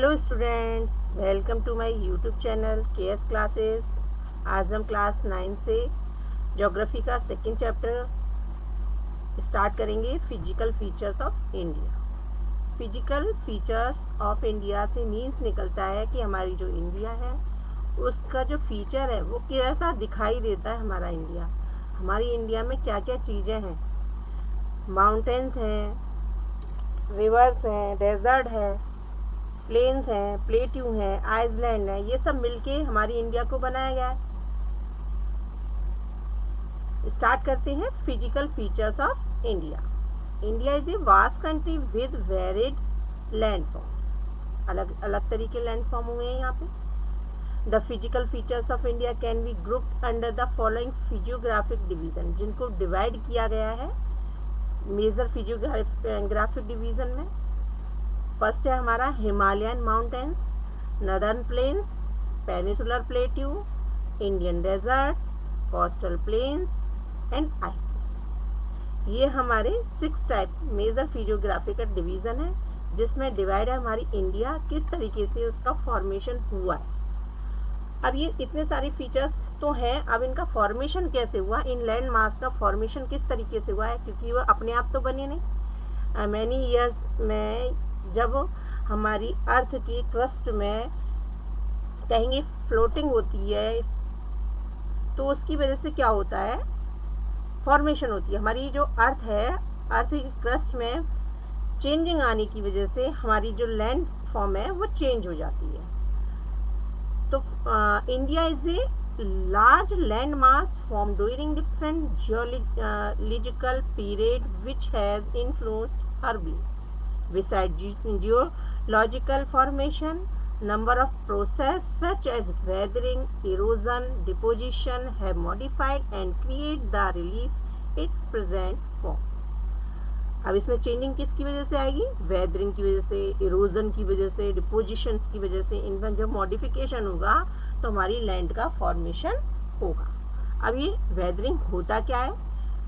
Hello students, welcome to my YouTube channel KS classes. आज हम class 9 से geography का सेकंड चैप्टर स्टार्ट करेंगे, physical features of India. Physical features of India से means निकलता है कि हमारी जो इंडिया है उसका जो फीचर है वो कैसा दिखाई देता है। हमारी इंडिया में क्या क्या चीज़ें हैं। माउंटेन्स हैं, रिवर्स हैं, डेजर्ट है, प्लेन्स हैं, प्लेट्यू हैं, आइसलैंड है, ये सब मिलके हमारी इंडिया को बनाया गया है। स्टार्ट करते हैं physical features of India. India is a vast country with varied land forms. अलग अलग तरीके लैंड फॉर्म हुए हैं यहाँ पे। The physical features of India can be grouped under the following physiographic division, जिनको डिवाइड किया गया है मेजर फिजियोग्राफिक डिवीजन में। फर्स्ट है हमारा Himalayan mountains, northern plains, peninsular plateau, Indian desert, coastal plains and island. ये हमारे 6 टाइप मेजर फिजियोग्राफिकल डिवीजन है, जिसमें डिवाइड है हमारी इंडिया किस तरीके से उसका फॉर्मेशन हुआ है। अब ये इतने सारे फीचर्स तो हैं, अब इनका फॉर्मेशन कैसे हुआ, इन लैंड मास का फॉर्मेशन किस तरीके से हुआ है, क्योंकि वो अपने आप तो बने नहीं। मैनी ईयर्स में जब हमारी अर्थ की क्रस्ट में कहेंगे फ्लोटिंग होती है, तो उसकी वजह से क्या होता है, फॉर्मेशन होती है। हमारी जो अर्थ है, अर्थ की क्रस्ट में चेंजिंग आने की वजह से हमारी जो लैंड फॉर्म है वो चेंज हो जाती है। तो India is A large land mass formed during different geological period which has influenced her being. Besides geological formation, number of processes such as weathering, erosion, deposition have modified and create the relief its present form. अब इसमें changing किसकी वजह से आएगी, weathering की वजह से, erosion की वजह से, डिपोजिशंस की वजह से। इनमें जब मॉडिफिकेशन होगा तो हमारी लैंड का फॉर्मेशन होगा। अब ये वेदरिंग होता क्या है,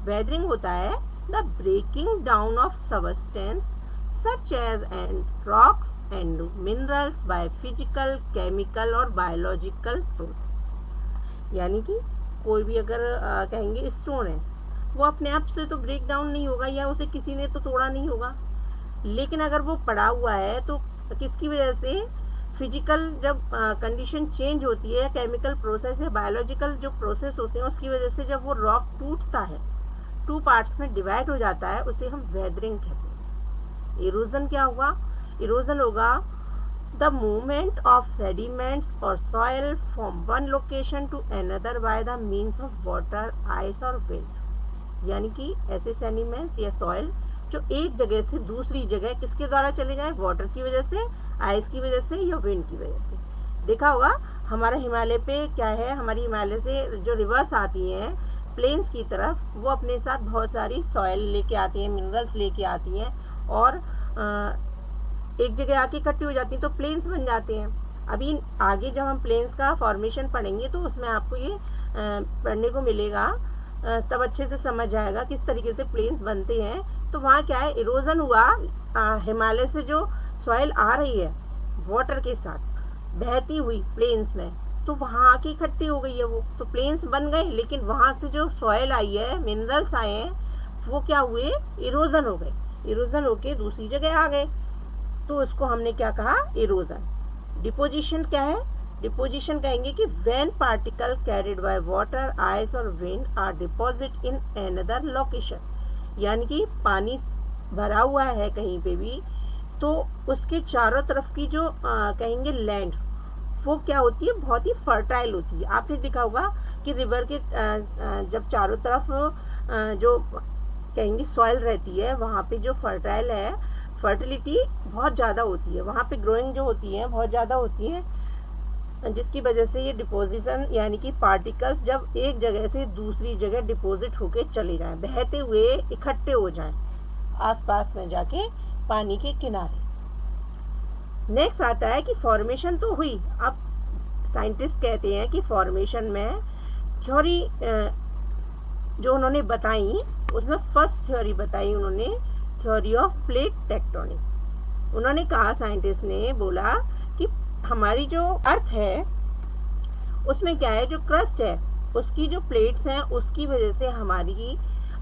वेदरिंग होता है the breaking down of substance such as and rocks and minerals by physical, chemical और बायोलॉजिकल प्रोसेस। यानी कि कोई भी अगर कहेंगे स्टोन है, वो अपने आप से तो ब्रेक डाउन नहीं होगा, या उसे किसी ने तो तोड़ा नहीं होगा, लेकिन अगर वो पड़ा हुआ है तो किसकी वजह से, फिजिकल जब कंडीशन चेंज होती है, केमिकल प्रोसेस या बायोलॉजिकल जो प्रोसेस होते हैं उसकी वजह से जब वो रॉक टूटता है, 2 पार्ट्स में डिवाइड हो जाता है, उसे हम वेदरिंग कहते हैं। इरोजन क्या हुआ, इरोजन होगा द मूवमेंट ऑफ सेडिमेंट्स और soil from one location to another by the means of water, ice और विंड। यानी कि ऐसे सेडिमेंट्स या सॉइल जो एक जगह से दूसरी जगह किसके द्वारा चले जाए, वाटर की वजह से, आइस की वजह से या विंड की वजह से। देखा होगा हमारा हिमालय पे क्या है, हमारी हिमालय से जो रिवर्स आती हैं प्लेन्स की तरफ, वो अपने साथ बहुत सारी सॉइल लेके आती हैं, मिनरल्स लेके आती हैं, और एक जगह आके इकट्ठी हो जाती हैं तो प्लेन्स बन जाते हैं। अभी आगे जब हम प्लेन्स का फॉर्मेशन पढ़ेंगे तो उसमें आपको ये पढ़ने को मिलेगा, तब अच्छे से समझ आएगा किस तरीके से प्लेन्स बनते हैं। तो वहाँ क्या है, इरोजन हुआ, हिमालय से जो सॉइल आ रही है वाटर के साथ बहती हुई प्लेन्स में, तो वहाँ आके इकट्ठी हो गई है वो, तो प्लेन्स बन गए, लेकिन वहाँ से जो सॉइल आई है, मिनरल्स आए हैं, वो क्या हुए, इरोजन हो गए, इरोजन होके दूसरी जगह आ गए, तो उसको हमने क्या कहा, इरोजन। डिपोजिशन क्या है, डिपोजिशन कहेंगे कि when particle carried by water, ice और wind are deposit in another location. यानी कि पानी भरा हुआ है कहीं पे भी, तो उसके चारों तरफ की जो कहेंगे लैंड, वो क्या होती है, बहुत ही फर्टाइल होती है। आपने देखा होगा कि रिवर के जब चारों तरफ जो कहेंगे सॉइल रहती है, वहाँ पे जो फर्टाइल है, फर्टिलिटी बहुत ज़्यादा होती है, वहाँ पे ग्रोइंग जो होती है बहुत ज़्यादा होती है, जिसकी वजह से ये डिपोजिशन यानी कि पार्टिकल्स जब एक जगह से दूसरी जगह डिपॉजिट होके चले जाएं, बहते हुए इकट्ठे हो जाएं आसपास में जाके पानी के किनारे। नेक्स्ट आता है कि फॉर्मेशन तो हुई। अब साइंटिस्ट कहते हैं कि फॉर्मेशन में थ्योरी जो उन्होंने बताई, उसमें फर्स्ट थ्योरी बताई उन्होंने, थ्योरी ऑफ प्लेट टेक्टोनिक। उन्होंने कहा, साइंटिस्ट ने बोला कि हमारी जो अर्थ है उसमें क्या है, जो क्रस्ट है उसकी जो प्लेट्स हैं उसकी वजह से हमारी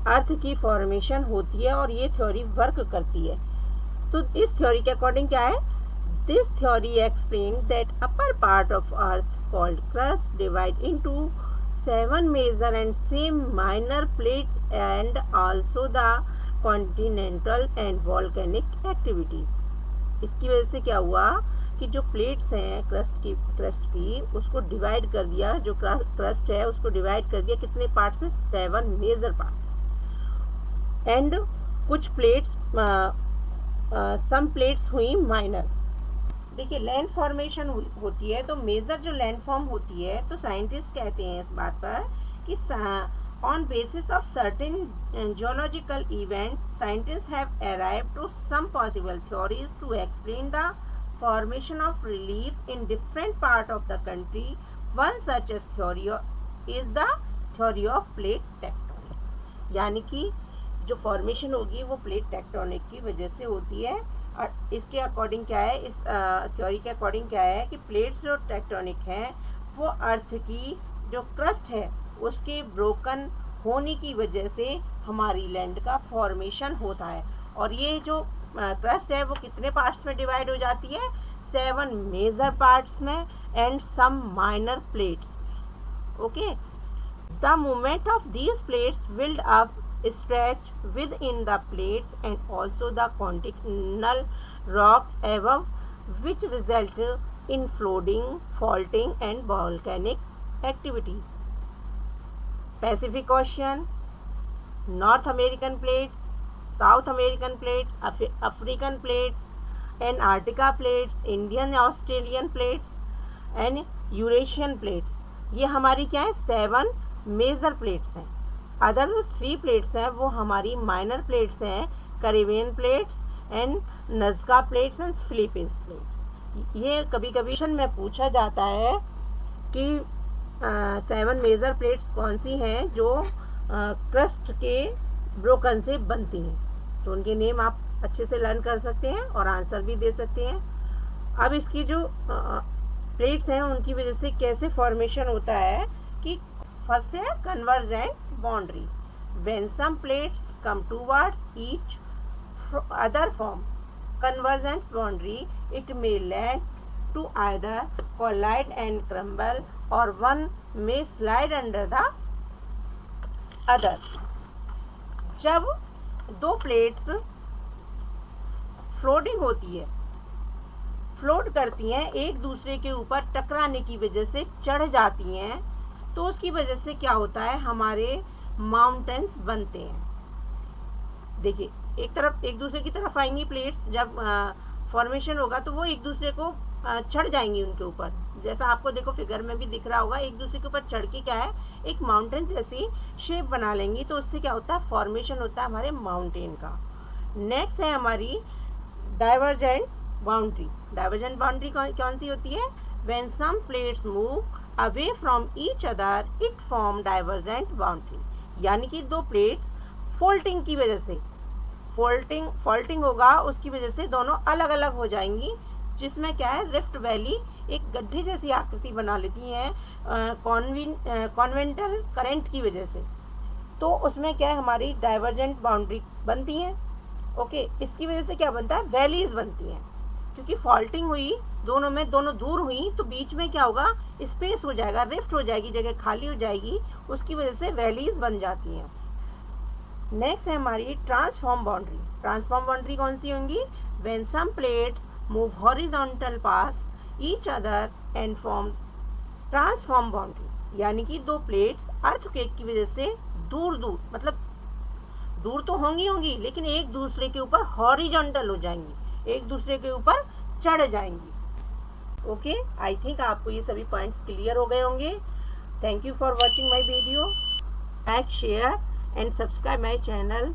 अर्थ की फॉर्मेशन होती है, और ये थ्योरी वर्क करती है। तो इस थ्योरी के अकॉर्डिंग क्या है, this theory explain that upper part of earth called crust divide into 7 major and same minor plates and also the continental and volcanic activities. इसकी वजह से क्या हुआ कि जो प्लेट्स हैं क्रस्ट की उसको डिवाइड कर दिया, जो क्रस्ट है उसको डिवाइड कर दिया कितने पार्ट्स में, 7 मेजर पार्ट, एंड कुछ प्लेट्स सम प्लेट्स हुई माइनर। देखिए लैंड फॉर्मेशन होती है तो मेजर जो लैंड फॉर्म होती है, तो साइंटिस्ट कहते हैं इस बात पर कि on basis of certain geological events, scientists have arrived to some possible theories to explain the formation of relief in different part of the country. One such as theory is the theory of plate tectonic, यानी कि जो formation होगी वो plate tectonic की वजह से होती है। और इसके अकॉर्डिंग क्या है, इस थ्योरी के अकॉर्डिंग क्या है कि प्लेट्स जो टेक्टोनिक हैं वो अर्थ की जो क्रस्ट है उसके ब्रोकन होने की वजह से हमारी लैंड का फॉर्मेशन होता है। और ये जो क्रस्ट है वो कितने पार्ट्स में डिवाइड हो जाती है, 7 मेजर पार्ट्स में and some minor plates. Okay, the movement of these plates build up stretch within the plates and also the continental rocks above, which result in flooding, faulting and volcanic activities. Pacific Ocean, North American plates, South American plates, African plates, Antarctica plates, Indian Australian plates and Eurasian plates, ये हमारी क्या है, 7 major plates हैं। Other जो 3 plates हैं वो हमारी minor plates हैं, Caribbean plates and Nazca plates and Philippines plates. ये कभी कभी में पूछा जाता है कि 7 मेजर प्लेट्स कौन सी हैं जो क्रस्ट के ब्रोकन से बनती हैं, तो उनके नेम आप अच्छे से लर्न कर सकते हैं और आंसर भी दे सकते हैं। अब इसकी जो प्लेट्स हैं उनकी वजह से कैसे फॉर्मेशन होता है कि फर्स्ट है convergent boundary, when some plates come towards each other form convergence boundary, it may lead to either collide and crumble or one may slide under the other। जब 2 प्लेट्स फ्लोटिंग होती है, float करती हैं, एक दूसरे के ऊपर टकराने की वजह से चढ़ जाती हैं, तो उसकी वजह से क्या होता है, हमारे माउंटेन्स बनते हैं। देखिए एक दूसरे की तरफ आएंगी प्लेट्स, जब फॉर्मेशन होगा तो वो एक दूसरे को चढ़ जाएंगी उनके ऊपर, जैसा आपको देखो फिगर में भी दिख रहा होगा, एक दूसरे के ऊपर चढ़ के क्या है, एक माउंटेन जैसी शेप बना लेंगी, तो उससे क्या होता है, फॉर्मेशन होता है हमारे माउंटेन का। नेक्स्ट है हमारी डाइवर्जेंट बाउंड्री। डाइवर्जेंट बाउंड्री कौन सी होती है, when some plates move away from each other it form divergent boundary, यानी कि 2 प्लेट्स फोल्टिंग की वजह से, फॉल्टिंग होगा उसकी वजह से दोनों अलग अलग हो जाएंगी, जिसमें क्या है, रिफ्ट वैली एक गड्ढे जैसी आकृति बना लेती हैं कॉन्वेंटल करंट की वजह से, तो उसमें क्या है, हमारी डाइवर्जेंट बाउंड्री बनती है। ओके, इसकी वजह से क्या बनता है, वैलीज बनती हैं, क्योंकि फॉल्टिंग हुई दोनों दूर हुई, तो बीच में क्या होगा, स्पेस हो जाएगा, रिफ्ट हो जाएगी, जगह खाली हो जाएगी, उसकी वजह से वैलीज बन जाती हैं। नेक्स्ट है हमारी ट्रांसफॉर्म बाउंड्री। ट्रांसफॉर्म बाउंड्री कौन सी होंगी, when some plates move horizontal pass each other and form transform boundary, यानी कि 2 प्लेट्स अर्थक्वेक की वजह से दूर मतलब दूर तो होंगी लेकिन एक दूसरे के ऊपर हॉरिजॉन्टल हो जाएंगी, एक दूसरे के ऊपर चढ़ जाएंगी। ओके, आई थिंक आपको ये सभी पॉइंट्स क्लियर हो गए होंगे। Thank you for watching my video. Like, share and subscribe my channel